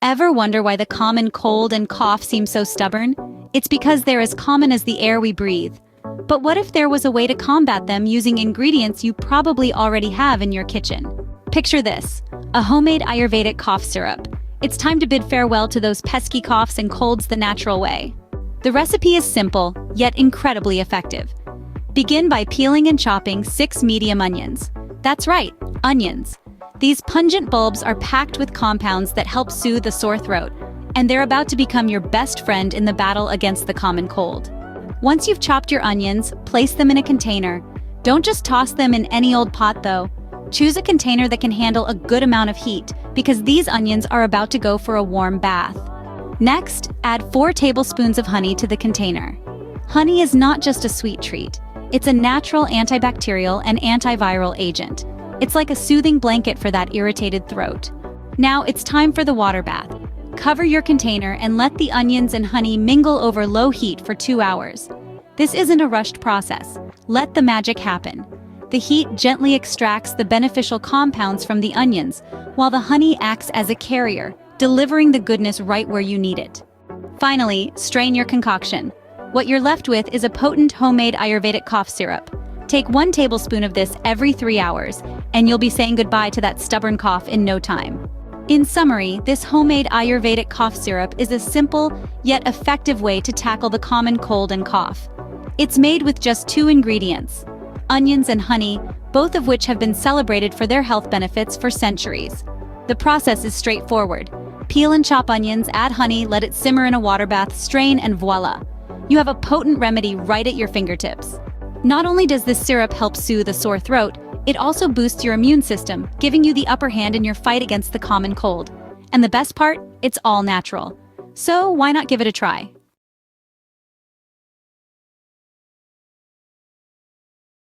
Ever wonder why the common cold and cough seem so stubborn? It's because they're as common as the air we breathe. But what if there was a way to combat them using ingredients you probably already have in your kitchen? Picture this, a homemade Ayurvedic cough syrup. It's time to bid farewell to those pesky coughs and colds the natural way. The recipe is simple, yet incredibly effective. Begin by peeling and chopping 6 medium onions. That's right, onions. These pungent bulbs are packed with compounds that help soothe the sore throat, and they're about to become your best friend in the battle against the common cold. Once you've chopped your onions, place them in a container. Don't just toss them in any old pot though. Choose a container that can handle a good amount of heat, because these onions are about to go for a warm bath. Next, add 4 tablespoons of honey to the container. Honey is not just a sweet treat. It's a natural antibacterial and antiviral agent. It's like a soothing blanket for that irritated throat. Now it's time for the water bath. Cover your container and let the onions and honey mingle over low heat for 2 hours. This isn't a rushed process. Let the magic happen. The heat gently extracts the beneficial compounds from the onions, while the honey acts as a carrier, delivering the goodness right where you need it. Finally, strain your concoction. What you're left with is a potent homemade Ayurvedic cough syrup. Take 1 tablespoon of this every 3 hours, and you'll be saying goodbye to that stubborn cough in no time. In summary, this homemade Ayurvedic cough syrup is a simple, yet effective way to tackle the common cold and cough. It's made with just 2 ingredients, onions and honey, both of which have been celebrated for their health benefits for centuries. The process is straightforward. Peel and chop onions, add honey, let it simmer in a water bath, strain, and voila! You have a potent remedy right at your fingertips. Not only does this syrup help soothe a sore throat, it also boosts your immune system, giving you the upper hand in your fight against the common cold. And the best part? It's all natural. So why not give it a try?